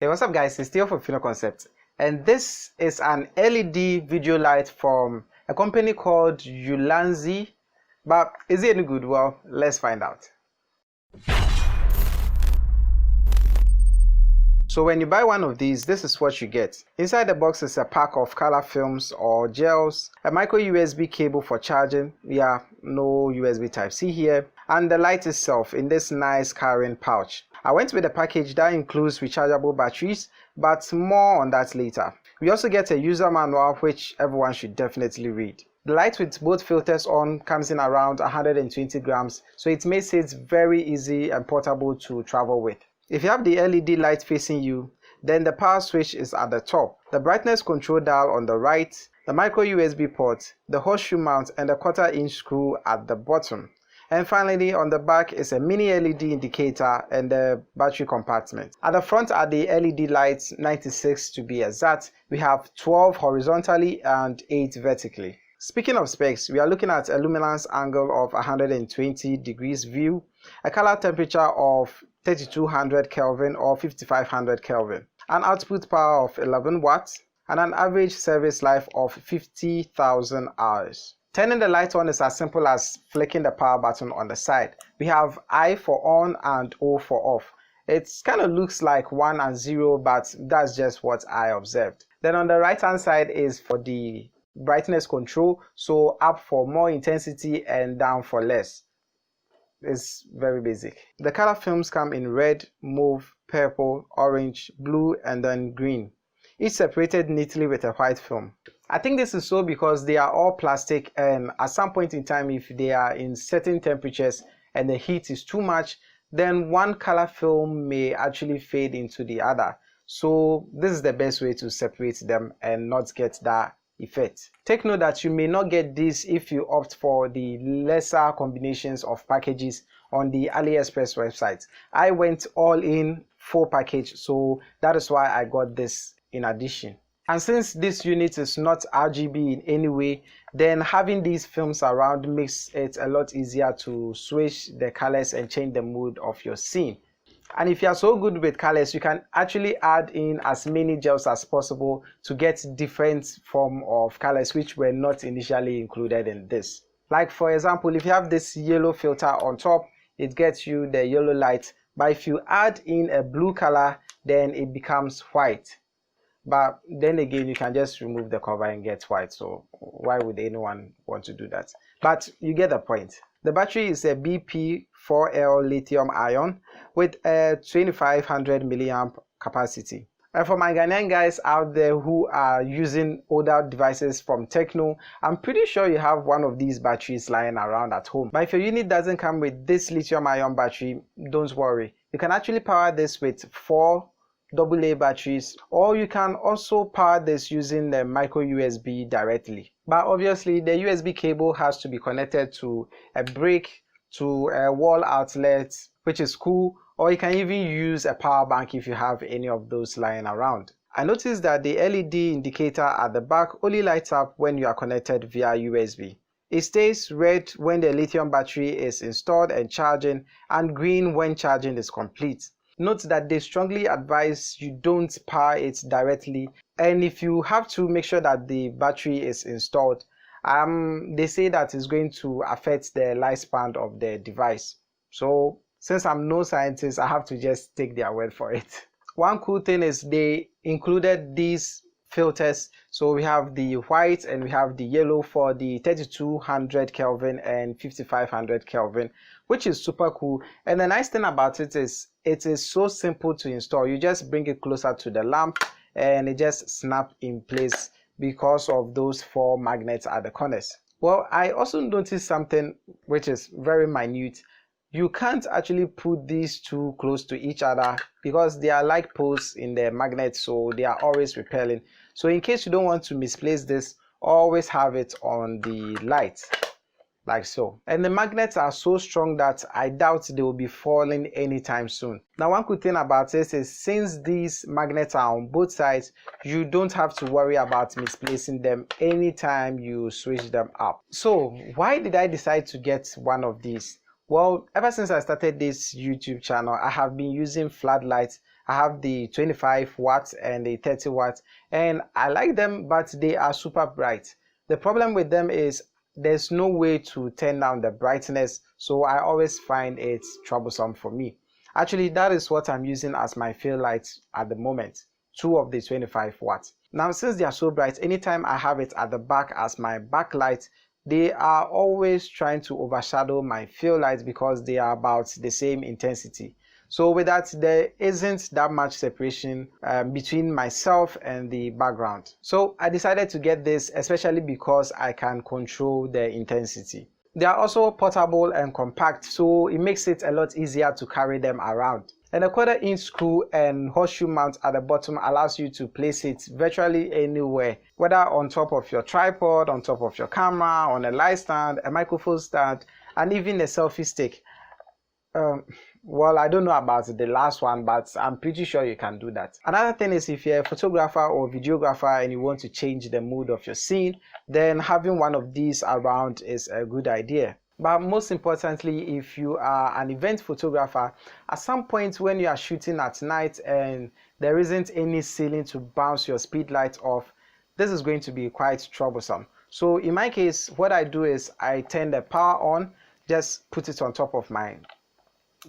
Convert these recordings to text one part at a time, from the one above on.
Hey, what's up guys, it's Theo from Fino Concept, and this is an LED video light from a company called Ulanzi. But is it any good? Well, let's find out. So when you buy one of these, this is what you get. Inside the box is a pack of color films or gels, a micro USB cable for charging, no USB Type-C here, and the light itself in this nice carrying pouch. I went with a package that includes rechargeable batteries, but more on that later. We also get a user manual which everyone should definitely read. The light with both filters on comes in around 120 grams, so it makes it very easy and portable to travel with. If you have the LED light facing you, then the power switch is at the top, the brightness control dial on the right, the micro USB port, the horseshoe mount, and the 1/4-inch screw at the bottom. And finally, on the back is a mini LED indicator and the battery compartment. At the front are the LED lights, 96 to be exact. We have 12 horizontally and 8 vertically. Speaking of specs, we are looking at a luminance angle of 120 degrees view, a color temperature of 3200 Kelvin or 5500 Kelvin, an output power of 11 watts, and an average service life of 50,000 hours. Turning the light on is as simple as flicking the power button on the side. We have I for on and O for off. It kind of looks like 1 and 0, but that's just what I observed. Then on the right hand side is for the brightness control, so up for more intensity and down for less. It's very basic. The color films come in red, mauve, purple, orange, blue, and then green, each separated neatly with a white film. I think this is so because they are all plastic, and at some point in time, if they are in certain temperatures and the heat is too much, then one color film may actually fade into the other. So this is the best way to separate them and not get that effect. Take note that you may not get this if you opt for the lesser combinations of packages on the AliExpress website. I went all in full package, so that is why I got this in addition. And since this unit is not RGB in any way, then having these films around makes it a lot easier to switch the colors and change the mood of your scene. And if you are so good with colors, you can actually add in as many gels as possible to get different form of colors which were not initially included in this. Like for example, if you have this yellow filter on top, it gets you the yellow light, but if you add in a blue color, then it becomes white. But then again, you can just remove the cover and get white, so why would anyone want to do that? But you get the point. The battery is a BP4L lithium ion with a 2500 milliamp capacity. And for my Ghanaian guys out there who are using older devices from Techno, I'm pretty sure you have one of these batteries lying around at home. But if your unit doesn't come with this lithium ion battery, don't worry. You can actually power this with 4 AA batteries, or you can also power this using the micro USB directly. But obviously the USB cable has to be connected to a brick, to a wall outlet, which is cool, or you can even use a power bank if you have any of those lying around. I noticed that the LED indicator at the back only lights up when you are connected via USB. It stays red when the lithium battery is installed and charging, and green when charging is complete. Note that they strongly advise you don't power it directly, and if you have to, make sure that the battery is installed. They say that it's going to affect the lifespan of the device. So since I'm no scientist, I have to just take their word for it. One cool thing is they included these filters. So we have the white and we have the yellow for the 3200 Kelvin and 5500 Kelvin, which is super cool. And the nice thing about it is so simple to install. You just bring it closer to the lamp and it just snaps in place because of those 4 magnets at the corners. Well, I also noticed something which is very minute. You can't actually put these two close to each other because they are like poles in the magnet, so they are always repelling. So in case you don't want to misplace this, always have it on the light, like so. And the magnets are so strong that I doubt they will be falling anytime soon. Now one good thing about this is since these magnets are on both sides, you don't have to worry about misplacing them anytime you switch them up. So why did I decide to get one of these? Well, ever since I started this YouTube channel, I have been using floodlights I have the 25 watts and the 30 watts, and I like them, but they are super bright. The problem with them is there's no way to turn down the brightness, so I always find it troublesome for me. Actually, that is what I'm using as my field lights at the moment, 2 of the 25 watts. Now, since they are so bright, anytime I have it at the back as my backlight, they are always trying to overshadow my field lights because they are about the same intensity. So with that, there isn't that much separation between myself and the background. So I decided to get this, especially because I can control the intensity. They are also portable and compact, so it makes it a lot easier to carry them around. And a 1/4-inch screw and horseshoe mount at the bottom allows you to place it virtually anywhere, whether on top of your tripod, on top of your camera, on a light stand, a microphone stand, and even a selfie stick. Well, I don't know about the last one, but I'm pretty sure you can do that. Another thing is, if you're a photographer or videographer and you want to change the mood of your scene, then having one of these around is a good idea. But most importantly, if you are an event photographer, at some point when you are shooting at night and there isn't any ceiling to bounce your speed light off, this is going to be quite troublesome. So in my case, what I do is I turn the power on, just put it on top of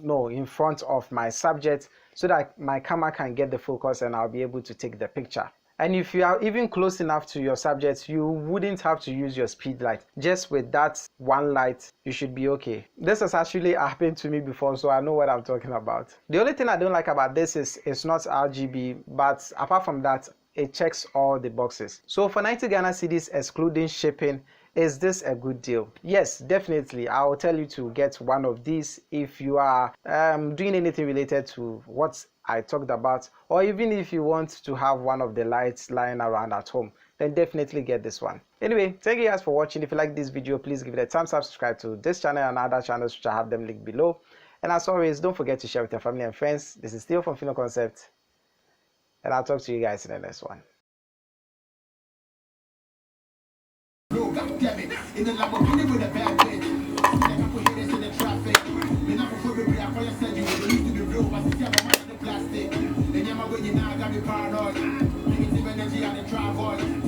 in front of my subject, so that my camera can get the focus and I'll be able to take the picture. And if you are even close enough to your subject, you wouldn't have to use your speed light. Just with that one light, you should be okay. This has actually happened to me before, so I know what I'm talking about. The only thing I don't like about this is it's not RGB, but apart from that, it checks all the boxes. So for 90 Ghana cedis excluding shipping, is this a good deal? Yes, definitely. I will tell you to get one of these if you are doing anything related to what I talked about, or even if you want to have one of the lights lying around at home, then definitely get this one. Anyway, thank you guys for watching. If you like this video, please give it a thumbs up, subscribe to this channel and other channels which I have them linked below. And as always, don't forget to share with your family and friends. This is Theo from Fino Concept, and I'll talk to you guys in the next one. In the Lamborghini with a bad bitch. Like I put haters in the traffic. Then I prefer to be a fire said you used to be real, but since I'm a man in the plastic. Then you're my way, you now got me paranoid. Negative energy on the drive on.